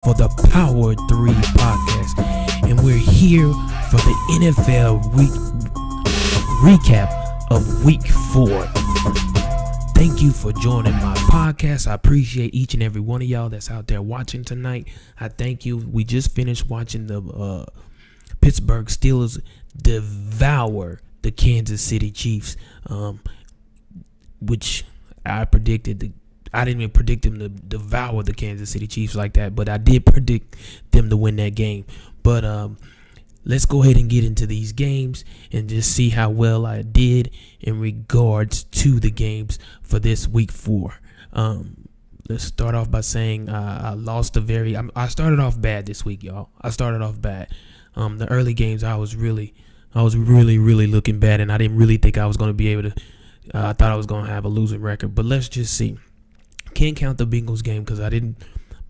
for the Power 3 podcast, and we're here for the NFL week recap of week 4. Thank you for joining my podcast. I appreciate each and every one of y'all that's out there watching tonight. I thank you. We just finished watching the Pittsburgh Steelers devour the Kansas City Chiefs, which I predicted. I didn't even predict them to devour the Kansas City Chiefs like that, but I did predict them to win that game. But let's go ahead and get into these games and just see how well I did in regards to the games for this week 4. Let's start off by saying I lost I started off bad this week, y'all. I started off bad. The early games I was really looking bad, and I didn't really think I was going to be able to. I thought I was going to have a losing record, but let's just see. Can't count the Bengals game because I didn't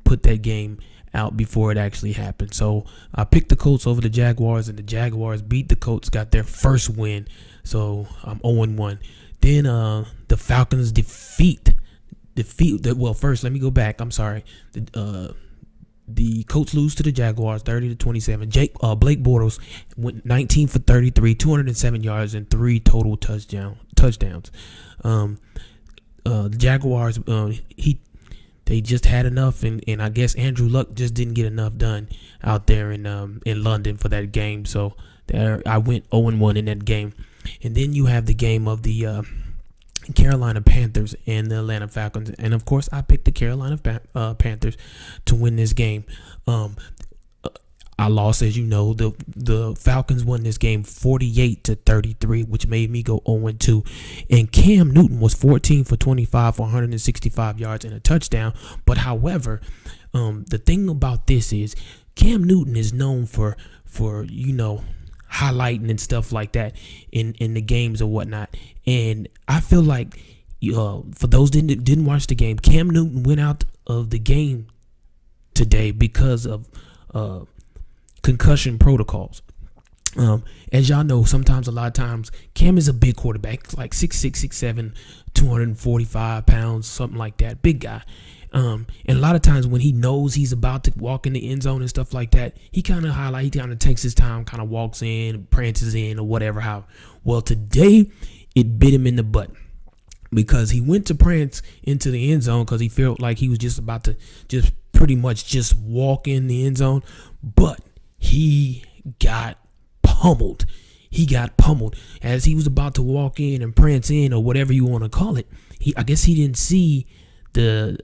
put that game out before it actually happened. So I picked the Colts over the Jaguars, and the Jaguars beat the Colts, got their first win. So I'm 0-1. Then the Falcons defeat. Well, first let me go back. I'm sorry. The Colts lose to the Jaguars 30-27. Blake Bortles went 19 for 33, 207 yards, and 3 total touchdowns. The Jaguars, they just had enough, and I guess Andrew Luck just didn't get enough done out there in London for that game. So there, I went 0-1 in that game. And then you have the game of the Carolina Panthers and the Atlanta Falcons, and of course I picked the Carolina Panthers to win this game. I lost, as you know. The Falcons won this game 48-33, which made me go 0-2. And Cam Newton was 14 for 25 for 165 yards and a touchdown. But however, the thing about this is Cam Newton is known for highlighting and stuff like that in the games or whatnot. And I feel like for those that didn't watch the game, Cam Newton went out of the game today because of concussion protocols. As y'all know, a lot of times, Cam is a big quarterback, like 6'6", 6'7", 245 pounds, something like that, big guy. And a lot of times when he knows he's about to walk in the end zone and stuff like that, he kind of takes his time, kind of walks in, prances in, or whatever. Well, today it bit him in the butt because he went to prance into the end zone because he felt like he was just about to pretty much walk in the end zone, but he got pummeled. As he was about to walk in and prance in, or whatever you want to call it. I guess he didn't see I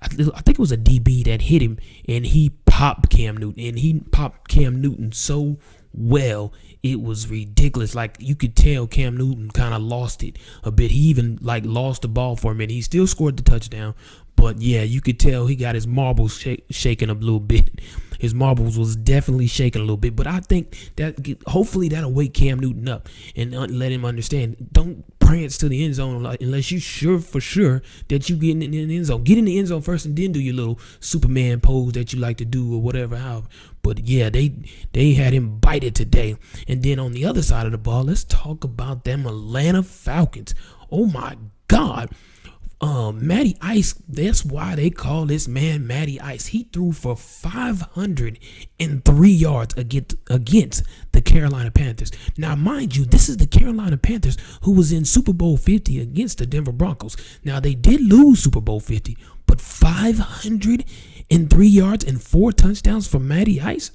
think it was a DB that hit him, and he popped Cam Newton. And he popped Cam Newton so well, it was ridiculous. Like, you could tell Cam Newton kind of lost it a bit. He even lost the ball for a minute. He still scored the touchdown, but yeah, you could tell he got his marbles shaking a little bit. His marbles was definitely shaking a little bit, but I think that hopefully that'll wake Cam Newton up and let him understand. Don't prance to the end zone unless you for sure that you get in the end zone. Get in the end zone first and then do your little Superman pose that you like to do or whatever. But yeah, they had him bite it today. And then on the other side of the ball, let's talk about them Atlanta Falcons. Oh my God. Matty Ice, that's why they call this man Matty Ice. He threw for 503 yards against the Carolina Panthers. Now, mind you, this is the Carolina Panthers who was in Super Bowl 50 against the Denver Broncos. Now, they did lose Super Bowl 50, but 503 yards and 4 touchdowns for Matty Ice.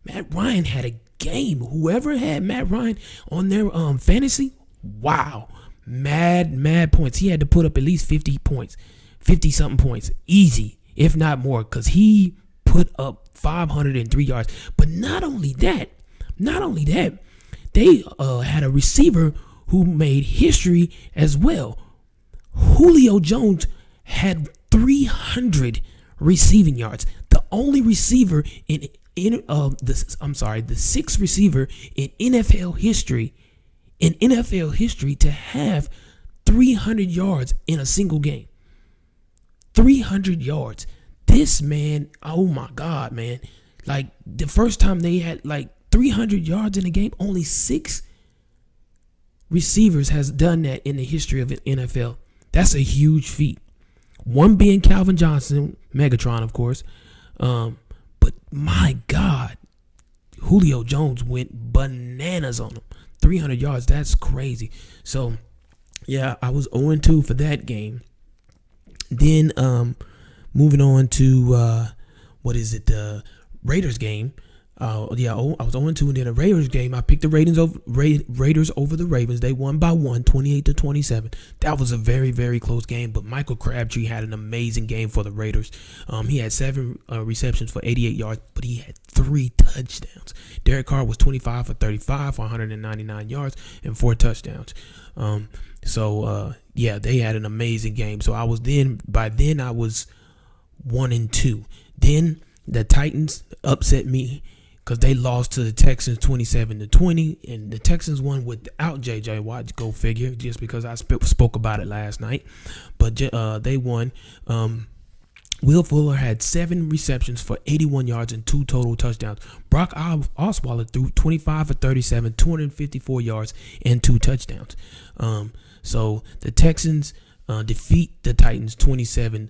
Matt Ryan had a game. Whoever had Matt Ryan on their fantasy, wow. Mad points. He had to put up at least 50 points, 50-something points, easy, if not more, because he put up 503 yards. But not only that, they had a receiver who made history as well. Julio Jones had 300 receiving yards. The only receiver the sixth receiver in NFL history to have 300 yards in a single game. 300 yards. This man, oh my God, man. Like, the first time they had 300 yards in a game, only 6 receivers has done that in the history of the NFL. That's a huge feat. One being Calvin Johnson, Megatron, of course. But my God, Julio Jones went bananas on him. 300 yards, that's crazy. So, yeah, I was 0-2 for that game. Then, moving on to, the Raiders game. I was 0-2, and then the Raiders game, I picked the Raiders over the Ravens. They won by 28-27. That was a very, very close game, but Michael Crabtree had an amazing game for the Raiders. He had 7 receptions for 88 yards, but he had 3 touchdowns. Derek Carr was 25 for 35 for 199 yards and 4 touchdowns. They had an amazing game. So I was 1-2. Then the Titans upset me because they lost to the Texans 27-20, and the Texans won without J.J. Watt. Go figure, just because I spoke about it last night. But they won. Will Fuller had 7 receptions for 81 yards and 2 total touchdowns. Brock Osweiler threw 25 for 37, 254 yards and 2 touchdowns. So the Texans defeat the Titans 27-20.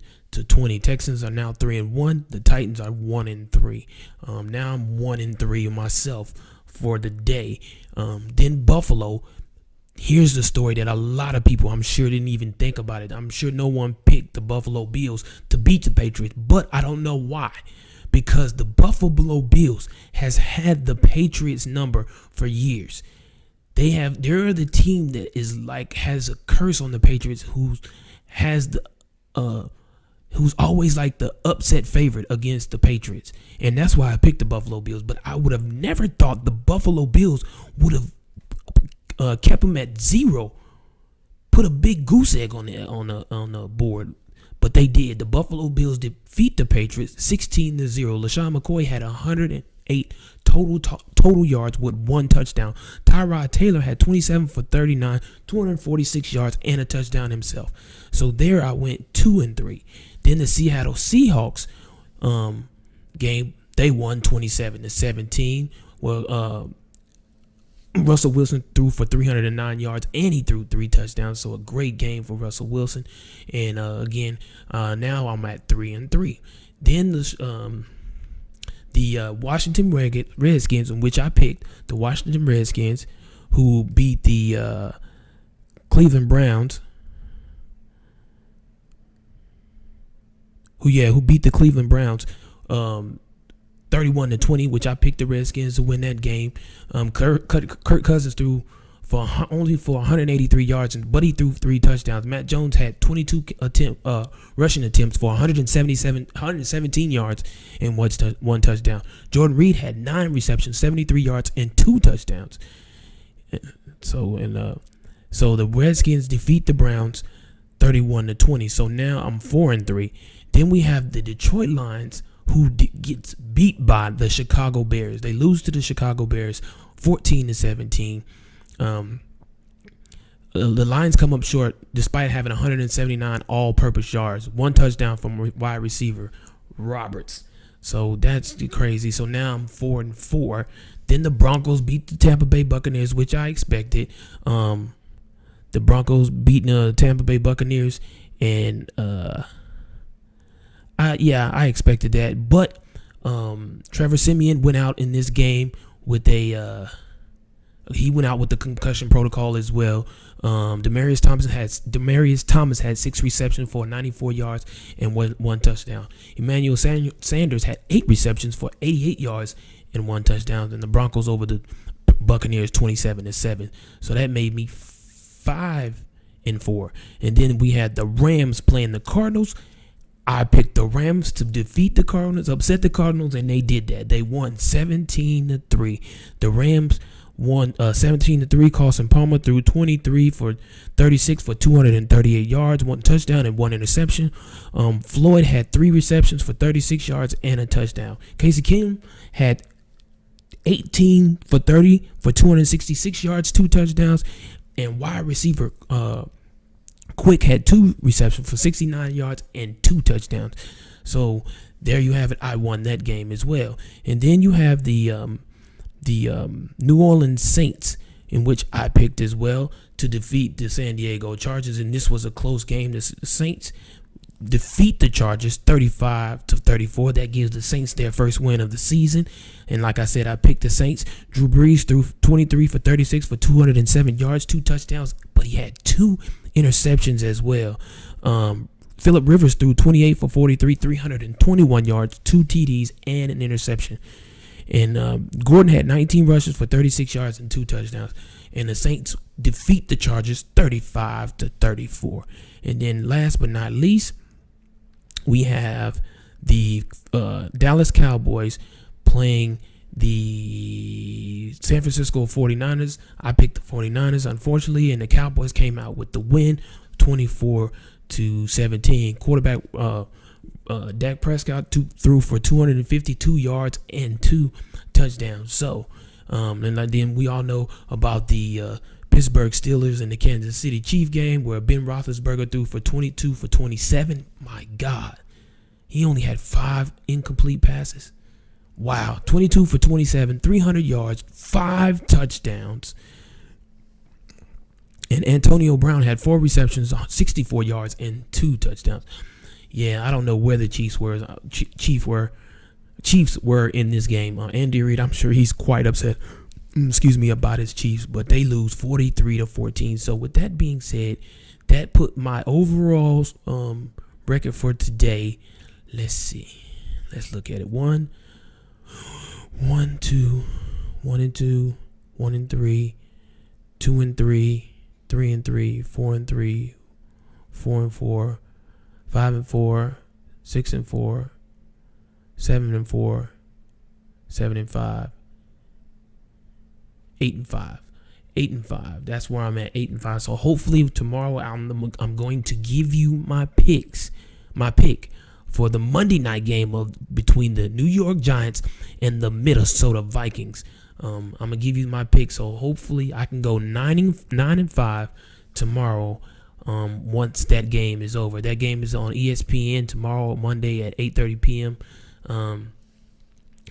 Texans are now 3-1. The Titans are 1-3. Now I'm 1-3 myself for the day. Then Buffalo. Here's the story that a lot of people, I'm sure, didn't even think about it. I'm sure no one picked the Buffalo Bills to beat the Patriots, but I don't know why. Because the Buffalo Bills has had the Patriots number for years. They're the team that has a curse on the Patriots, who's always like the upset favorite against the Patriots. And that's why I picked the Buffalo Bills. But I would have never thought the Buffalo Bills would have kept them at 0, put a big goose egg on the board. But they did. The Buffalo Bills defeat the Patriots 16-0. LaShawn McCoy had 108 total yards with 1 touchdown. Tyrod Taylor had 27 for 39, 246 yards and a touchdown himself. So there I went 2-3. Then the Seattle Seahawks game, they won 27-17. Russell Wilson threw for 309 yards and he threw 3 touchdowns. So a great game for Russell Wilson. And now I'm at 3-3. Then the Washington Redskins, in which I picked the Washington Redskins, who beat the Cleveland Browns. Who beat the Cleveland Browns 31-20, which I picked the Redskins to win that game. Kirk Cousins threw for 183 yards, but he threw 3 touchdowns. Matt Jones had 22 rushing attempts for 117 yards and 1 touchdown. Jordan Reed had 9 receptions, 73 yards, and 2 touchdowns. So the Redskins defeat the Browns 31-20. So now I'm 4-3. Then we have the Detroit Lions, who gets beat by the Chicago Bears. They lose to the Chicago Bears 14-17. The Lions come up short despite having 179 all-purpose yards, 1 touchdown from wide receiver Roberts. So that's crazy. So now I'm 4-4. Then the Broncos beat the Tampa Bay Buccaneers, which I expected. The Broncos beating the Tampa Bay Buccaneers, and I expected that. But Trevor Siemian went out in this game with the concussion protocol as well. Demaryius Thomas had 6 receptions for 94 yards and 1 touchdown. Emmanuel Sanders had 8 receptions for 88 yards and 1 touchdown. And the Broncos over the Buccaneers 27-7. So that made me 5-4. And then we had the Rams playing the Cardinals. I picked the Rams to defeat the Cardinals, upset the Cardinals, and they did that. They won 17-3. The Rams won 17-3. Carson Palmer threw 23 for 36 for 238 yards, 1 touchdown and 1 interception. Floyd had 3 receptions for 36 yards and a touchdown. Casey Keenum had 18 for 30 for 266 yards, 2 touchdowns, and wide receiver Quick had 2 receptions for 69 yards and 2 touchdowns. So there you have it. I won that game as well. And then you have the New Orleans Saints, in which I picked as well to defeat the San Diego Chargers. And this was a close game. The Saints defeat the Chargers 35-34. That gives the Saints their first win of the season. And like I said, I picked the Saints. Drew Brees threw 23 for 36 for 207 yards, 2 touchdowns, but he had 2 interceptions as well. Phillip Rivers threw 28 for 43, 321 yards, 2 TDs, and an interception. And Gordon had 19 rushes for 36 yards and 2 touchdowns. And the Saints defeat the Chargers 35-34. And then last but not least, we have the Dallas Cowboys playing the San Francisco 49ers. I picked the 49ers, unfortunately, and the Cowboys came out with the win, 24-17. Quarterback Dak Prescott threw for 252 yards and 2 touchdowns. So, and then we all know about the Pittsburgh Steelers and the Kansas City Chiefs game where Ben Roethlisberger threw for 22 for 27. My God, he only had 5 incomplete passes. Wow, 22 for 27, 300 yards, 5 touchdowns. And Antonio Brown had 4 receptions, 64 yards, and 2 touchdowns. Yeah, I don't know where the Chiefs were in this game. Andy Reid, I'm sure he's quite upset, about his Chiefs, but they lose 43-14. So with that being said, that put my overall record for today. Let's see. Let's look at it. 1 and 2, 1 and 2, 1 and 3, 2 and 3, 3 and 3, 4 and 3, 4 and 4, 5 and 4, 6 and 4, 7 and 4, 7 and 5, 8 and 5, 8 and 5. That's where I'm at, 8 and 5. So hopefully tomorrow I'm going to give you my pick for the Monday night game between the New York Giants and the Minnesota Vikings. I'm gonna give you my pick, so hopefully I can go 9 and 5 tomorrow. Once that game is over, that game is on ESPN tomorrow, Monday at 8:30 p.m.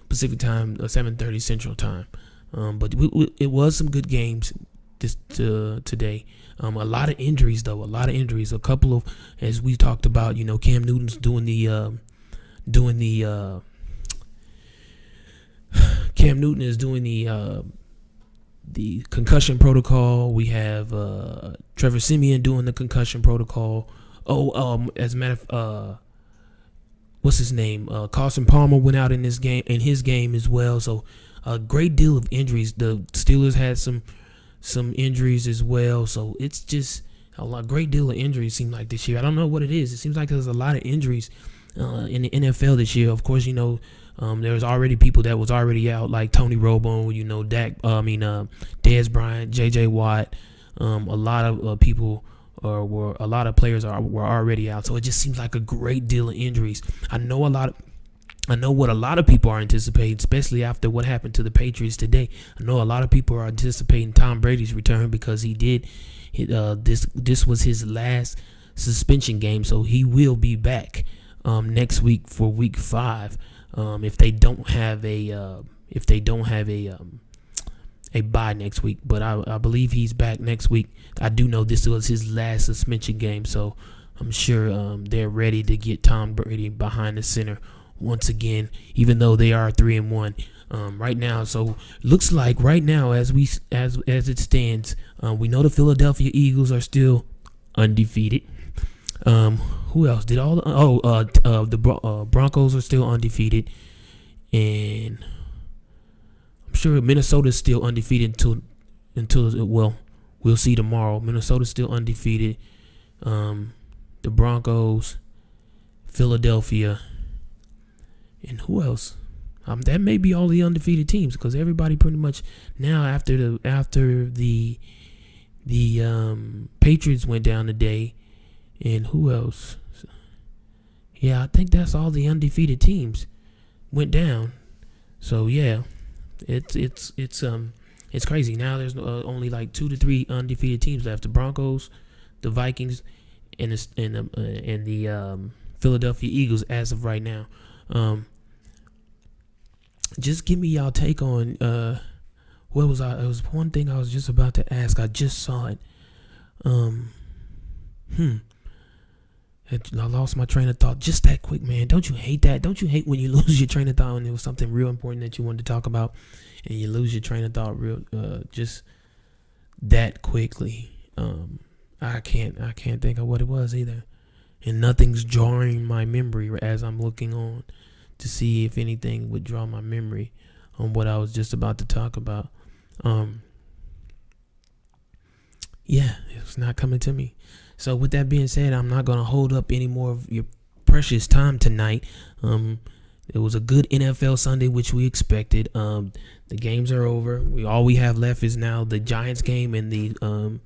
Pacific time, 7:30 Central time. But it was some good games today. A lot of injuries, though. A couple of, as we talked about, Cam Newton's doing the Cam Newton is doing the concussion protocol. We have Trevor Siemian doing the concussion protocol. As a matter of what's his name? Carson Palmer went out in his game as well. So a great deal of injuries. The Steelers had some injuries as well. So it's just great deal of injuries seem like this year. I don't know what it is. It seems like there's a lot of injuries in the NFL this year. Of course, there's already people that was already out, like Tony Romo, Dez Bryant, J.J. Watt. A lot of people were a lot of players were already out. So it just seems like a great deal of injuries. I know what a lot of people are anticipating, especially after what happened to the Patriots today. I know a lot of people are anticipating Tom Brady's return because he did. This was his last suspension game, so he will be back next week for Week 5. If they don't have a bye next week, but I believe he's back next week. I do know this was his last suspension game, so I'm sure they're ready to get Tom Brady behind the center once again, even though they are 3-1 right now. So looks like right now, as it stands, we know the Philadelphia Eagles are still undefeated. Who else did all? The Broncos are still undefeated, and I'm sure Minnesota's still undefeated until we'll see tomorrow. Minnesota's still undefeated. The Broncos, Philadelphia, and who else? That may be all the undefeated teams because everybody pretty much now after the Patriots went down today, and who else? Yeah, I think that's all the undefeated teams went down. So yeah, it's crazy. Now there's only like 2 to 3 undefeated teams left: the Broncos, the Vikings, and the Philadelphia Eagles as of right now. Just give me y'all take on what was I? It was one thing I was just about to ask. I just saw it. I lost my train of thought just that quick, man. Don't you hate that? Don't you hate when you lose your train of thought and it was something real important that you wanted to talk about, and you lose your train of thought just that quickly? I can't think of what it was either, and nothing's jarring my memory as I'm looking on to see if anything would draw my memory on what I was just about to talk about. Yeah, it's not coming to me. So with that being said, I'm not going to hold up any more of your precious time tonight. It was a good NFL Sunday, which we expected. The games are over. All we have left is now the Giants game and the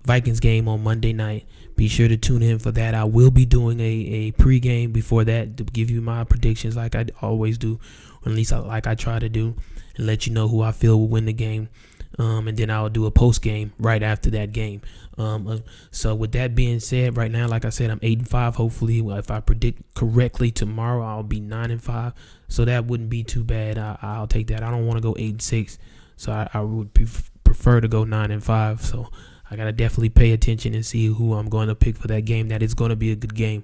Vikings game on Monday night. Be sure to tune in for that. I will be doing a pregame before that to give you my predictions like I always do, or at least like I try to do, and let you know who I feel will win the game. And then I'll do a post game right after that game. So with that being said, right now, like I said, I'm 8-5. Hopefully, if I predict correctly tomorrow, I'll be 9-5. So that wouldn't be too bad. I'll take that. I don't want to go 8-6, so I would prefer to go 9-5. So I gotta definitely pay attention and see who I'm going to pick for that game. That is going to be a good game.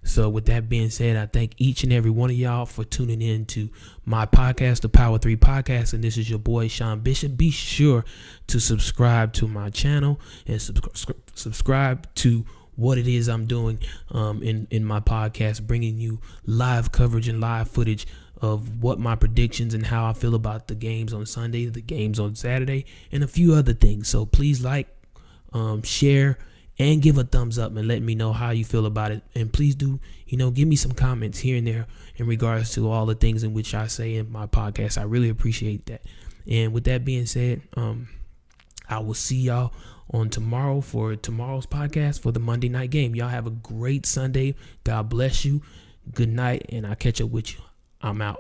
So with that being said, I thank each and every one of y'all for tuning in to my podcast, the Power 3 Podcast, and this is your boy, Sean Bishop. Be sure to subscribe to my channel and subscribe to what it is I'm doing in my podcast, bringing you live coverage and live footage of what my predictions and how I feel about the games on Sunday, the games on Saturday, and a few other things. So please like, share, and give a thumbs up and let me know how you feel about it. And please do, give me some comments here and there in regards to all the things in which I say in my podcast. I really appreciate that. And with that being said, I will see y'all on tomorrow for tomorrow's podcast for the Monday night game. Y'all have a great Sunday. God bless you. Good night, and I'll catch up with you. I'm out.